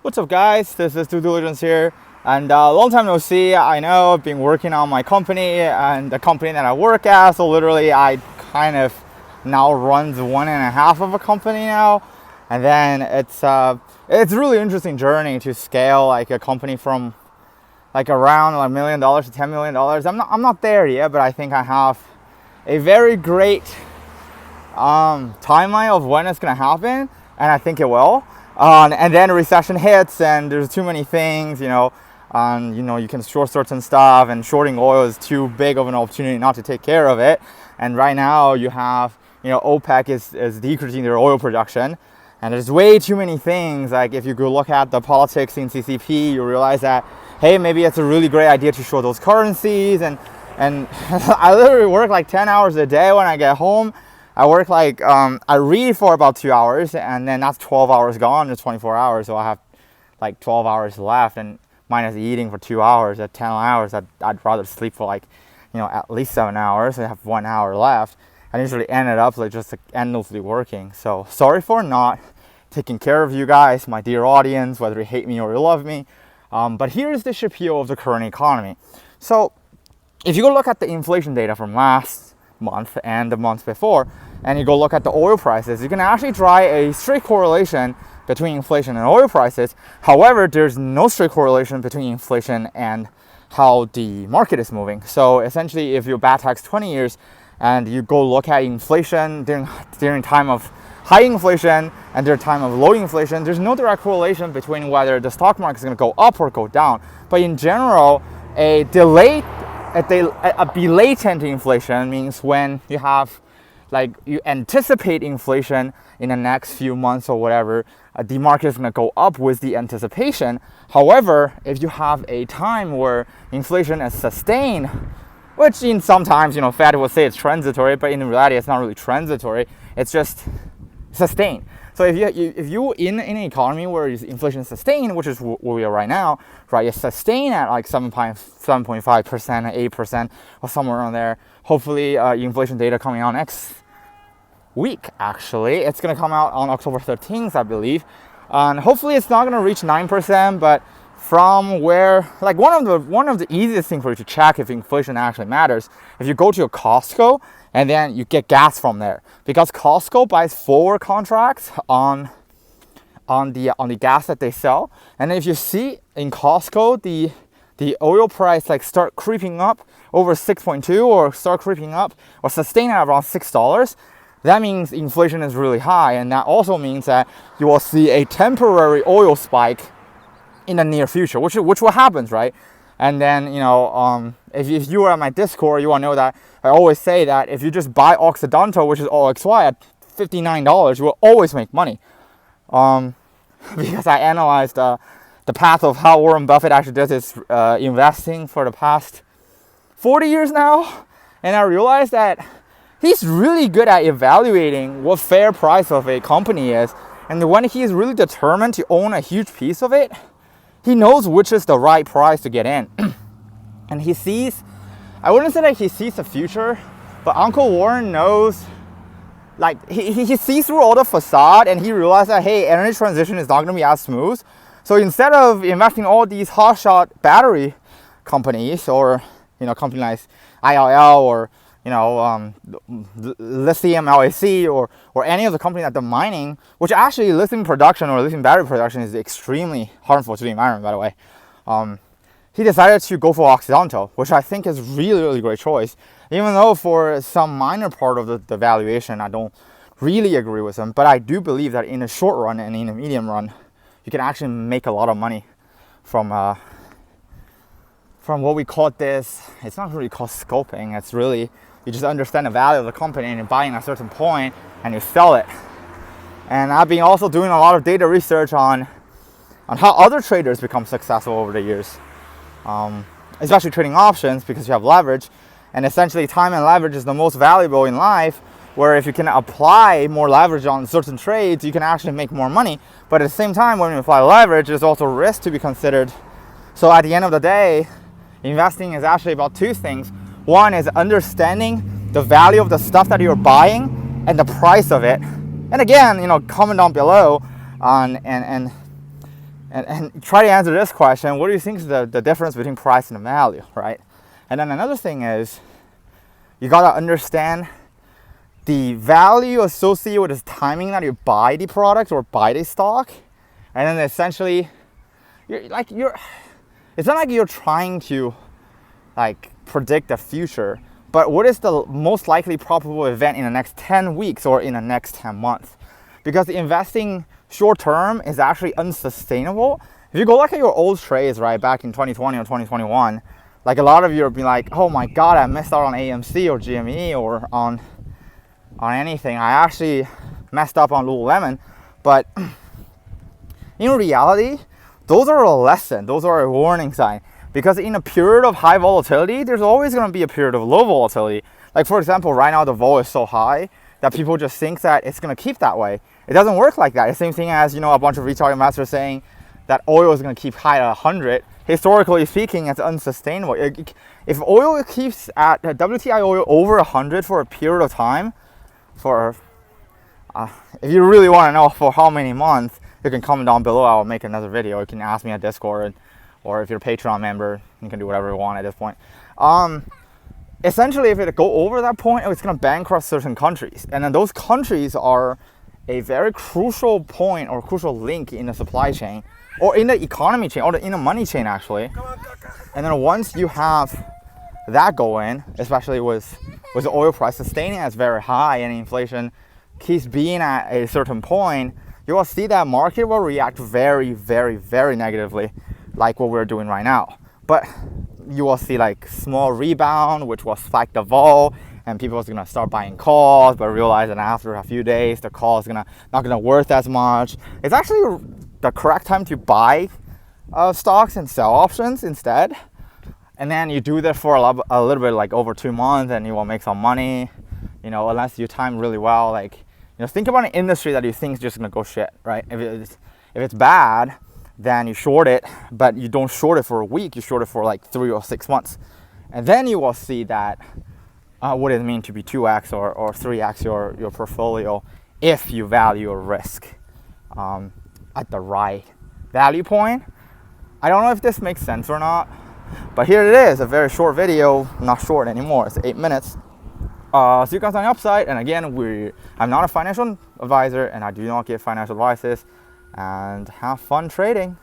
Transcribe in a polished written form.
What's up, guys? This is Diligence here, and long time no see. I know I've been working on my company and the company that I work at, so literally I kind of now runs 1.5 of a company now, and then it's a really interesting journey to scale like a company from like around $1 million to $10 million. I'm not there yet, but I think I have a very great timeline of when it's gonna happen, and I think it will. And then a recession hits, and there's too many things, you can short certain stuff, and shorting oil is too big of an opportunity not to take care of it. And right now you have, OPEC is decreasing their oil production, and there's way too many things. Like if you go look at the politics in CCP, you realize that, hey, maybe it's a really great idea to short those currencies. And I literally work like 10 hours a day when I get home. I work I read for about 2 hours, and then that's 12 hours gone. There's 24 hours, so I have like 12 hours left, and minus eating for 2 hours. At 10 hours, I'd rather sleep for at least 7 hours. I have 1 hour left. I usually ended up just endlessly working. So sorry for not taking care of you guys, my dear audience, whether you hate me or you love me. But here's the shape of the current economy. So if you go look at the inflation data from last month and the month before, and you go look at the oil prices, you can actually draw a straight correlation between inflation and oil prices. However, there's no straight correlation between inflation and how the market is moving. So essentially, if you backtrack 20 years and you go look at inflation during time of high inflation and during time of low inflation, there's no direct correlation between whether the stock market is going to go up or go down. But in general, a belatent inflation means when you have, you anticipate inflation in the next few months or whatever, the market is going to go up with the anticipation. However, if you have a time where inflation is sustained, which in sometimes, Fed will say it's transitory, but in reality, it's not really transitory. It's just sustained. So if you're in an economy where inflation is sustained, which is where we are right now, right? It's sustained at like 7.5%, 8%, or somewhere around there. Hopefully, inflation data coming out next week. Actually, it's gonna come out on October 13th, I believe, and hopefully it's not gonna reach 9%. But from where, one of the easiest things for you to check if inflation actually matters, if you go to a Costco and then you get gas from there, because Costco buys forward contracts on the gas that they sell. And if you see in Costco the oil price start creeping up over 6.2 or start creeping up or sustain at around $6, that means inflation is really high, and that also means that you will see a temporary oil spike in the near future, which will happen, right? And then, if you are on my Discord, you will know that I always say that if you just buy Occidental, which is OXY, at $59, you will always make money. Because I analyzed the path of how Warren Buffett actually does his investing for the past 40 years now. And I realized that he's really good at evaluating what fair price of a company is. And when he's really determined to own a huge piece of it, he knows which is the right price to get in. And he sees, I wouldn't say that he sees the future, but Uncle Warren knows, he sees through all the facade, and he realizes that, hey, energy transition is not going to be as smooth. So instead of investing all these hotshot battery companies, or, companies like ILL, or, lithium LAC, or any of the companies that they're mining, which actually lithium production or lithium battery production is extremely harmful to the environment, by the way. He decided to go for Occidental, which I think is really, really great choice. Even though for some minor part of the valuation, I don't really agree with him. But I do believe that in the short run and in the medium run, you can actually make a lot of money from what we call this. It's not really called scoping. It's really, you just understand the value of the company and you buy in a certain point and you sell it. And I've been also doing a lot of data research on how other traders become successful over the years. Especially trading options, because you have leverage, and essentially time and leverage is the most valuable in life, where if you can apply more leverage on certain trades, you can actually make more money. But at the same time, when you apply leverage, there's also risk to be considered. So at the end of the day, investing is actually about two things. One is understanding the value of the stuff that you're buying and the price of it. And again, comment down below and and try to answer this question. What do you think is the difference between price and value, right? And then another thing is, you gotta understand the value associated with the timing that you buy the product or buy the stock. And then essentially, it's not like you're trying to like predict the future, but what is the most likely probable event in the next 10 weeks or in the next 10 months? Because investing short term is actually unsustainable. If you go look at your old trades, right, back in 2020 or 2021, like a lot of you will be like, oh my God, I missed out on AMC or GME or on anything. I actually messed up on Lululemon. But in reality, those are a lesson. Those are a warning sign. Because in a period of high volatility, there's always going to be a period of low volatility. Like for example, right now the vol is so high that people just think that it's going to keep that way. It doesn't work like that. The same thing as, a bunch of retail investors saying that oil is going to keep high at 100. Historically speaking, it's unsustainable. If oil keeps at WTI oil over 100 for a period of time, if you really want to know for how many months, you can comment down below. I'll make another video. You can ask me at Discord. Or if you're a Patreon member, you can do whatever you want at this point. Essentially, if it go over that point, it's going to bankrupt certain countries. And then those countries are a very crucial point or crucial link in the supply chain or in the economy chain or in the money chain, actually. And then once you have that going, especially with the oil price sustaining as very high and inflation keeps being at a certain point, you will see that market will react very, very, very negatively, like what we're doing right now. But you will see like small rebound, which will spike the vol, and people are gonna start buying calls, but realize that after a few days, the call is not gonna worth as much. It's actually the correct time to buy stocks and sell options instead. And then you do that for a little bit, like over 2 months, and you will make some money. Unless you time really well, like think about an industry that you think is just gonna go shit, right? If it's bad, then you short it, but you don't short it for a week, you short it for like 3 or 6 months. And then you will see that what it means to be 2x or 3x your portfolio if you value a risk at the right value point. I don't know if this makes sense or not, but here it is, a very short video, not short anymore, it's 8 minutes. See you guys on the upside. And again, I'm not a financial advisor and I do not give financial advices. And have fun trading.